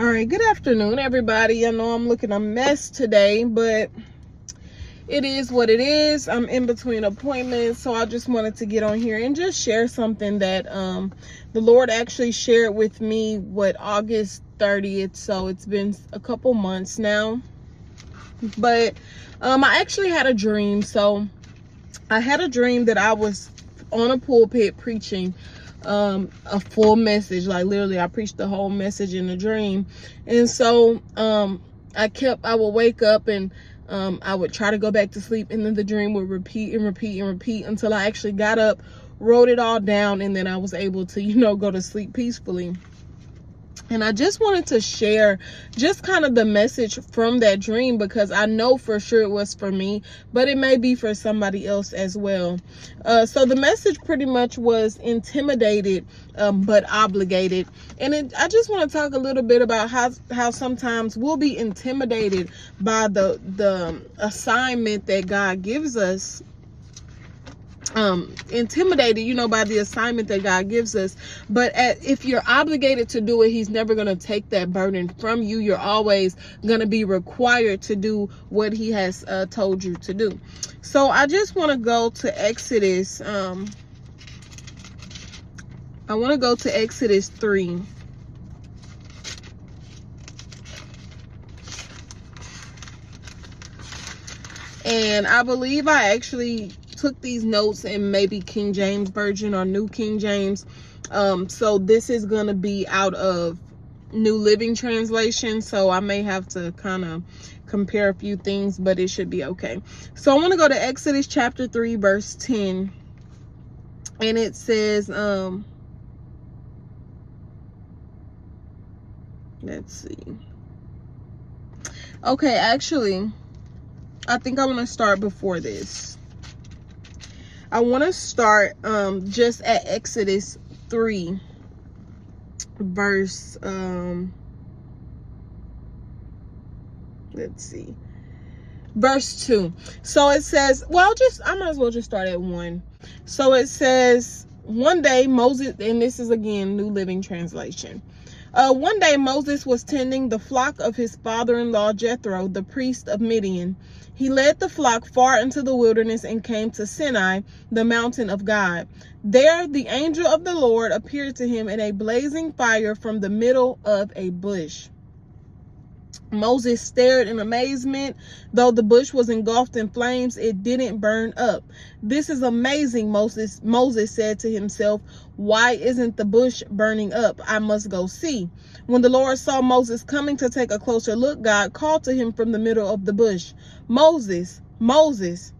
All right, good afternoon, everybody. I know I'm looking a mess today, but it is what it is. I'm in between appointments, so I just wanted to get on here and just share something that the Lord actually shared with me August 30th. So it's been a couple months now, but I actually had a dream. So I had a dream that I was on a pulpit preaching a full message. Like literally I preached the whole message in a dream. And so I would wake up and I would try to go back to sleep, and then the dream would repeat and repeat and repeat until I actually got up, wrote it all down, and then I was able to go to sleep peacefully. And I just wanted to share just kind of the message from that dream, because I know for sure it was for me, but it may be for somebody else as well. So the message pretty much was intimidated, but obligated. And I just want to talk a little bit about how sometimes we'll be intimidated by the assignment that God gives us. Intimidated, by the assignment that God gives us. But if you're obligated to do it, he's never going to take that burden from you. You're always going to be required to do what he has told you to do. So I just want to go to Exodus. I want to go to Exodus 3. And I believe I actually took these notes in maybe King James Version or New King James. So this is going to be out of New Living Translation. So I may have to kind of compare a few things, but it should be okay. So I want to go to Exodus chapter 3, verse 10. And it says, let's see. Okay, actually, I think I want to start before this. I want to start just at Exodus 3, verse, let's see, verse 2. So it says, I might as well just start at 1. So it says, one day Moses, and this is again New Living Translation. One day Moses was tending the flock of his father-in-law Jethro, the priest of Midian. He led the flock far into the wilderness and came to Sinai, the mountain of God. There the angel of the Lord appeared to him in a blazing fire from the middle of a bush. Moses stared in amazement. Though the bush was engulfed in flames, it didn't burn up. "This is amazing," Moses said to himself. "Why isn't the bush burning up? I must go see." When the Lord saw Moses coming to take a closer look, God called to him from the middle of the bush, "Moses, Moses."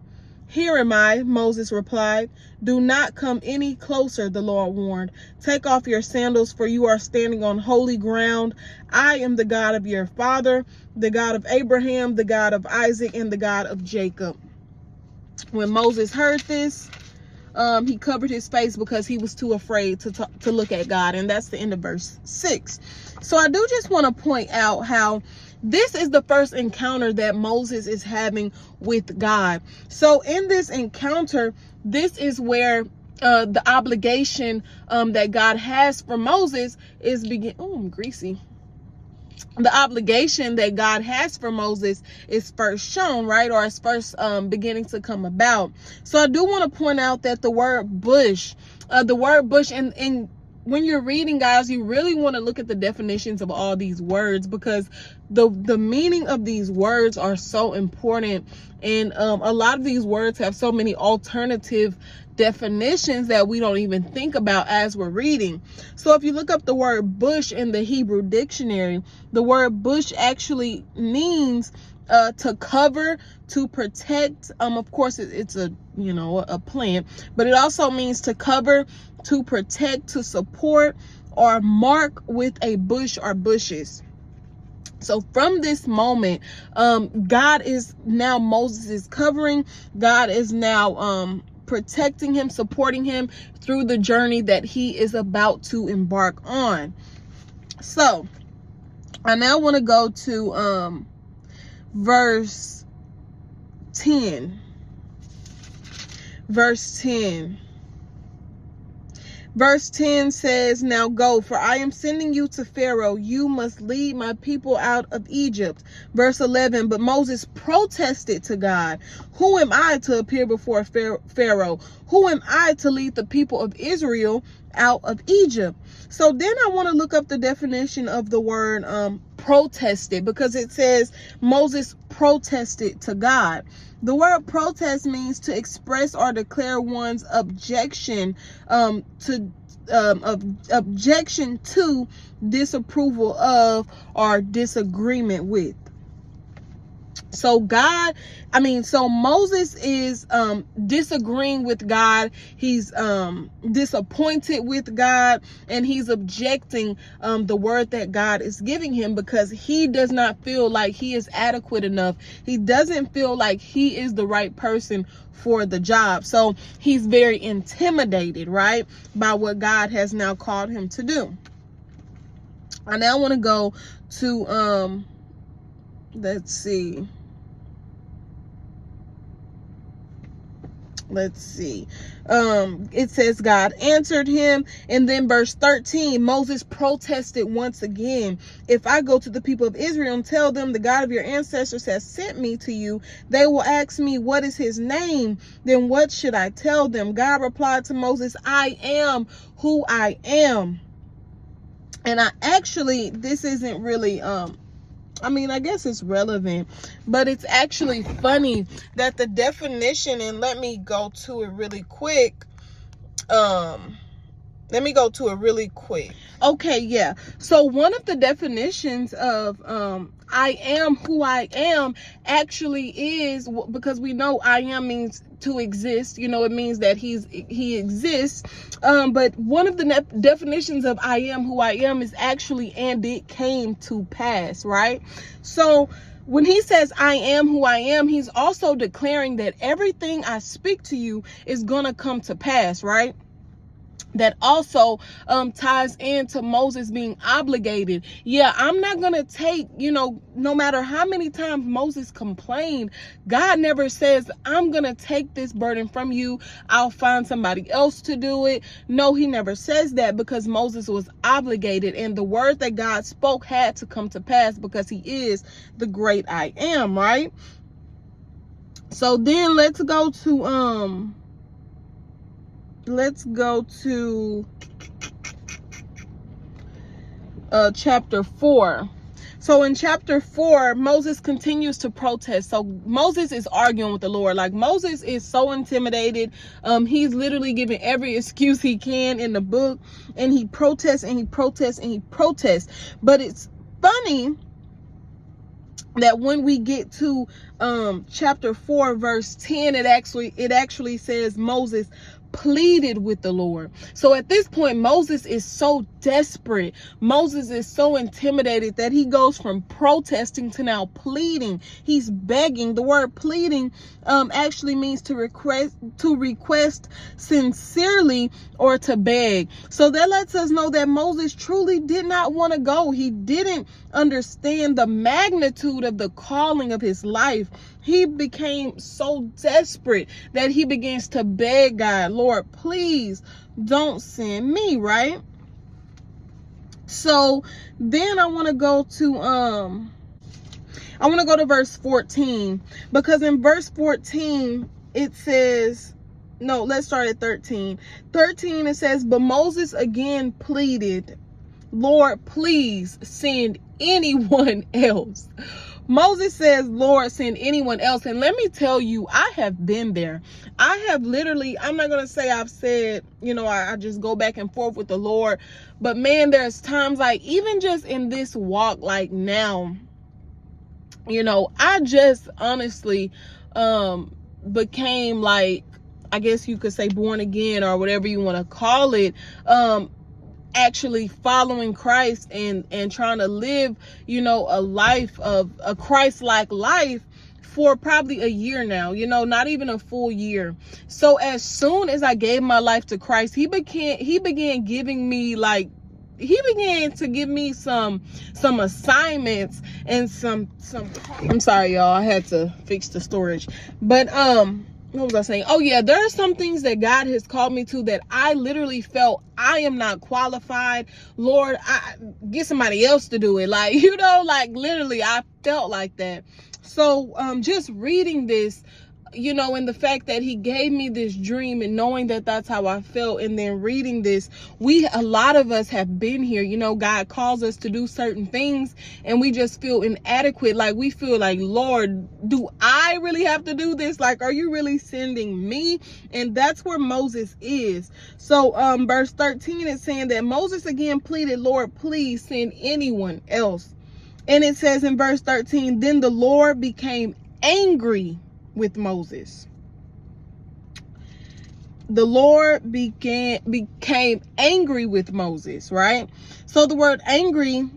"Here am I," Moses replied. "Do not come any closer," the Lord warned. "Take off your sandals, for you are standing on holy ground. I am the God of your father, the God of Abraham, the God of Isaac, and the God of Jacob." When Moses heard this, he covered his face because he was too afraid to look at God. And that's the end of verse 6. So I do just want to point out how this is the first encounter that Moses is having with God. So in this encounter, this is where the obligation that God has for Moses is I'm greasy. The obligation that God has for Moses is first shown, right? Or is first beginning to come about. So I do want to point out that the word bush, and when you're reading, guys, you really want to look at the definitions of all these words, because the meaning of these words are so important. And a lot of these words have so many alternative definitions that we don't even think about as we're reading. So if you look up the word bush in the Hebrew dictionary, the word bush actually means to cover, to protect. Of course, it's a plant, but it also means to cover, to protect, to support, or mark with a bush or bushes. So from this moment, God is now Moses' covering. God is now protecting him, supporting him through the journey that he is about to embark on. So I now want to go to verse 10. Verse 10. Verse 10 says, now go, for I am sending you to Pharaoh. You must lead my people out of Egypt. Verse 11, but Moses protested to God, who am I to appear before Pharaoh? Who am I to lead the people of Israel out of Egypt? So then I want to look up the definition of the word protested, because it says Moses protested to God. The word protest means to express or declare one's objection objection to, disapproval of, or disagreement with. So Moses is disagreeing with God. He's disappointed with God, and he's objecting the word that God is giving him, because he does not feel like he is adequate enough. He doesn't feel like he is the right person for the job. So he's very intimidated, right, by what God has now called him to do. I now want to go to let's see. It says God answered him. And then verse 13, Moses protested once again. If I go to the people of Israel and tell them the God of your ancestors has sent me to you, they will ask me, what is his name? Then what should I tell them? God replied to Moses, I am who I am. And this isn't really, I guess it's relevant, but it's actually funny that the definition, and let me go to it really quick. Okay, yeah. So one of the definitions of I am who I am actually is, because we know I am means to exist. It means that he exists. But one of the definitions of I am who I am is actually, and it came to pass, right? So when he says I am who I am, he's also declaring that everything I speak to you is going to come to pass, right? That also ties into Moses being obligated. Yeah, I'm not going to take, no matter how many times Moses complained, God never says, I'm going to take this burden from you. I'll find somebody else to do it. No, he never says that, because Moses was obligated, and the word that God spoke had to come to pass, because he is the great I am, right? So then let's go to chapter 4. So in chapter 4, Moses continues to protest. So Moses is arguing with the Lord. Like, Moses is so intimidated. He's literally giving every excuse he can in the book, and he protests and he protests and he protests. But it's funny that when we get to chapter 4 verse 10, it actually says Moses pleaded with the Lord. So at this point, Moses is so desperate. Moses is so intimidated that he goes from protesting to now pleading. He's begging. The word pleading actually means to request sincerely, or to beg. So that lets us know that Moses truly did not want to go. He didn't understand the magnitude of the calling of his life. He became so desperate that he begins to beg God, Lord, please don't send me, right? So then I want to go to verse 14, because in verse 14 it says, no, let's start at 13. 13, it says, but Moses again pleaded, Lord, please send anyone else. Moses says, Lord, send anyone else. And let me tell you, I have been there. I have literally, I'm not going to say I've said, I just go back and forth with the Lord. But man, there's times, like, even just in this walk, like now, I just honestly became, like, I guess you could say born again, or whatever you want to call it, actually following Christ and trying to live, a life of a Christ-like life for probably a year now, not even a full year. So as soon as I gave my life to Christ, he began giving me, like, he began to give me some assignments and some I'm sorry, y'all, I had to fix the storage. But what was I saying? Oh yeah, there are some things that God has called me to that I literally felt I am not qualified. Lord, I get somebody else to do it. Like, like literally I felt like that. So just reading this, and the fact that he gave me this dream and knowing that that's how I felt, and then reading this, a lot of us have been here. God calls us to do certain things and we just feel inadequate. Like, we feel like, Lord, do I really have to do this? Like, are you really sending me? And that's where Moses is. So verse 13 is saying that Moses again pleaded, Lord, please send anyone else. And it says in verse 13, then the Lord became angry with Moses. The Lord became angry with Moses, right? So the word angry,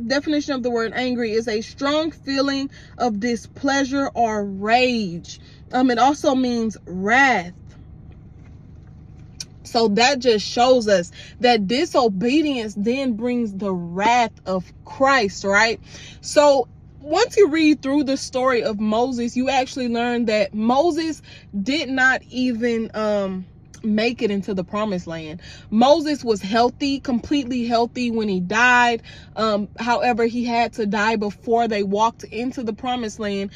definition of the word angry, is a strong feeling of displeasure or rage. It also means wrath. So that just shows us that disobedience then brings the wrath of Christ, right? So once you read through the story of Moses, you actually learn that Moses did not even make it into the promised land. Moses was healthy, completely healthy when he died. However, he had to die before they walked into the promised land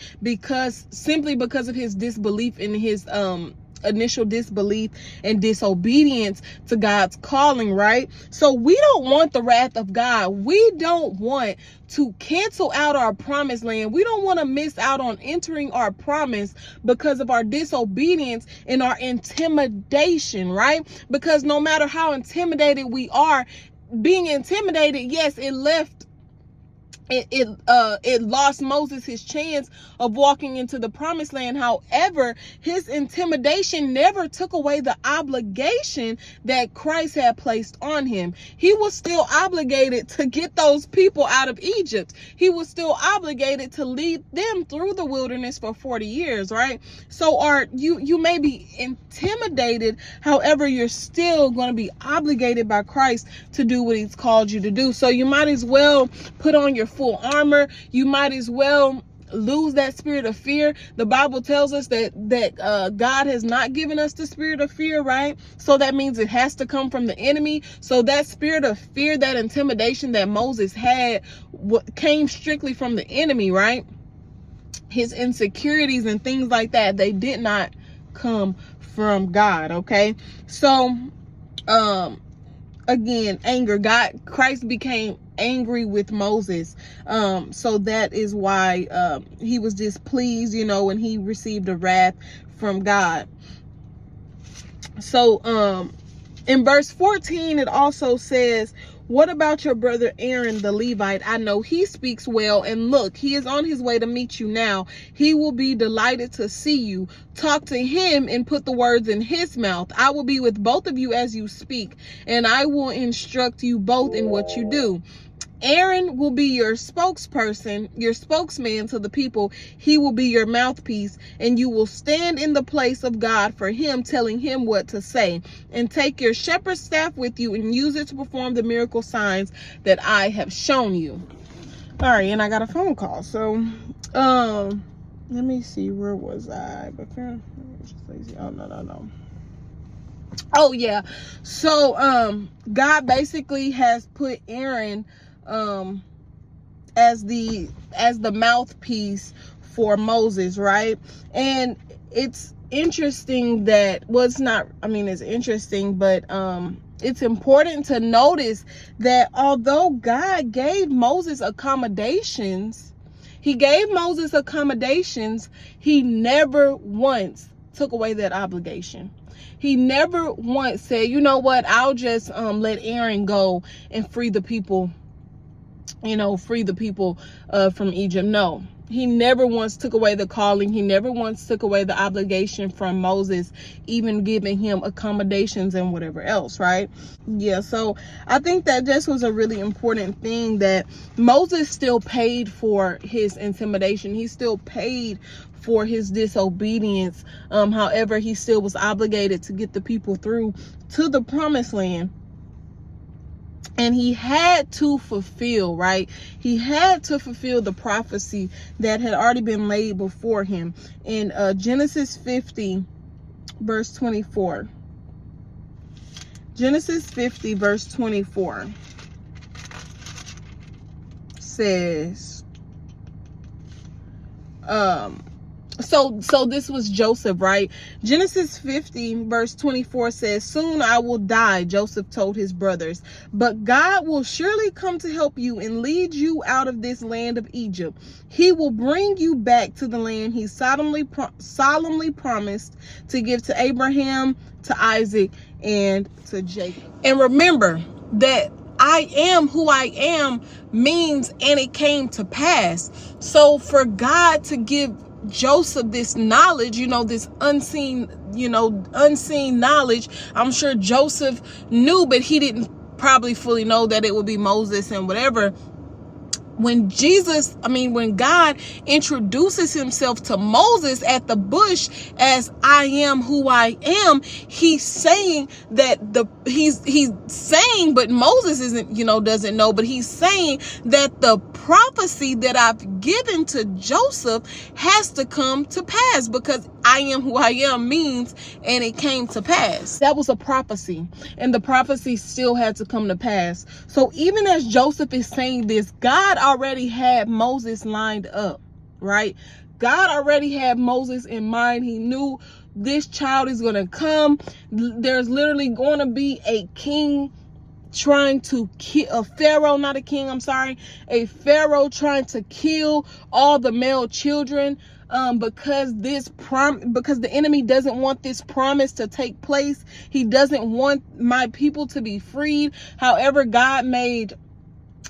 simply because of his disbelief in his initial disbelief and disobedience to God's calling, right? So we don't want the wrath of God. We don't want to cancel out our promised land. We don't want to miss out on entering our promise because of our disobedience and our intimidation, right? Because no matter how intimidated we are, being intimidated, yes, it lost Moses his chance of walking into the promised land. However, his intimidation never took away the obligation that Christ had placed on him. He was still obligated to get those people out of Egypt. He was still obligated to lead them through the wilderness for 40 years, right? So you may be intimidated, however, you're still going to be obligated by Christ to do what he's called you to do. So you might as well put on your full armor. You might as well lose that spirit of fear. The Bible tells us that God has not given us the spirit of fear, right? So that means it has to come from the enemy. So that spirit of fear, that intimidation that Moses had, came strictly from the enemy, right? His insecurities and things like that, they did not come from God. Okay, so again, anger. Christ became angry with Moses. So that is why he was displeased, when he received a wrath from God. So in verse 14, it also says, what about your brother Aaron the Levite? I know he speaks well, and look, he is on his way to meet you now. He will be delighted to see you. Talk to him and put the words in his mouth. I will be with both of you as you speak, and I will instruct you both in what you do. Aaron will be your spokesperson, your spokesman to the people. He will be your mouthpiece, and you will stand in the place of God for him, telling him what to say. And take your shepherd's staff with you and use it to perform the miracle signs that I have shown you. All right, and I got a phone call. So, let me see, where was I? Oh, no. Oh, yeah. So, God basically has put Aaron as the mouthpiece for Moses, right? And it's interesting that, it's interesting, but it's important to notice that although God gave Moses accommodations, he never once took away that obligation. He never once said, you know what, I'll just let Aaron go and free the people from Egypt. No, he never once took away the calling. He never once took away the obligation from Moses, even giving him accommodations and whatever else, right? Yeah, so I think that this was a really important thing, that Moses still paid for his intimidation. He still paid for his disobedience. However, he still was obligated to get the people through to the promised land. And he had to fulfill, right? He had to fulfill the prophecy that had already been laid before him. In Genesis 50, verse 24. Genesis 50, verse 24 says, so this was Joseph, right? Genesis 50 verse 24 says, soon I will die, Joseph told his brothers, but God will surely come to help you and lead you out of this land of Egypt. He will bring you back to the land he solemnly promised to give to Abraham, to Isaac, and to Jacob. And remember that I am who I am means, and it came to pass. So for God to give Joseph this knowledge, this unseen knowledge, I'm sure Joseph knew, but he didn't probably fully know that it would be Moses and whatever. When God introduces himself to Moses at the bush as I am who I am, he's saying that he's saying, but Moses doesn't know, but he's saying that the prophecy that I've given to Joseph has to come to pass, because I am who I am means, and it came to pass. That was a prophecy, and the prophecy still had to come to pass. So even as Joseph is saying this, God already had Moses lined up, right? God already had Moses in mind. He knew this child is going to come. There's literally going to be a king trying to kill a pharaoh, not a king, I'm sorry, a pharaoh trying to kill all the male children, because the enemy doesn't want this promise to take place. He doesn't want my people to be freed. However, God made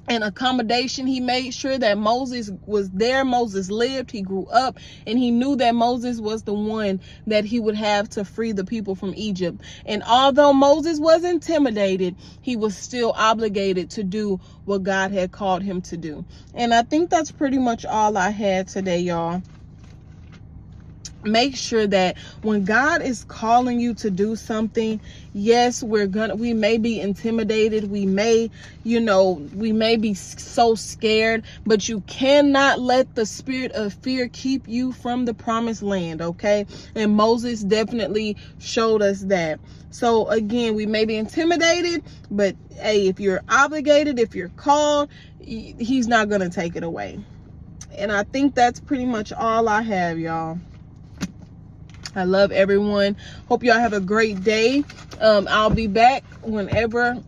an accommodation. He made sure that Moses was there. Moses lived, he grew up, and he knew that Moses was the one that he would have to free the people from Egypt. And although Moses was intimidated, he was still obligated to do what God had called him to do. And I think that's pretty much all I had today, y'all. Make sure that when God is calling you to do something, yes, we may be intimidated. We may be so scared, but you cannot let the spirit of fear keep you from the promised land. Okay. And Moses definitely showed us that. So again, we may be intimidated, but hey, if you're obligated, if you're called, he's not going to take it away. And I think that's pretty much all I have, y'all. I love everyone. Hope y'all have a great day. I'll be back whenever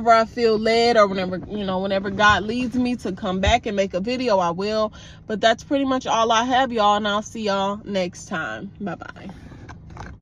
I feel led, or whenever God leads me to come back and make a video, I will. But that's pretty much all I have, y'all, and I'll see y'all next time. Bye-bye.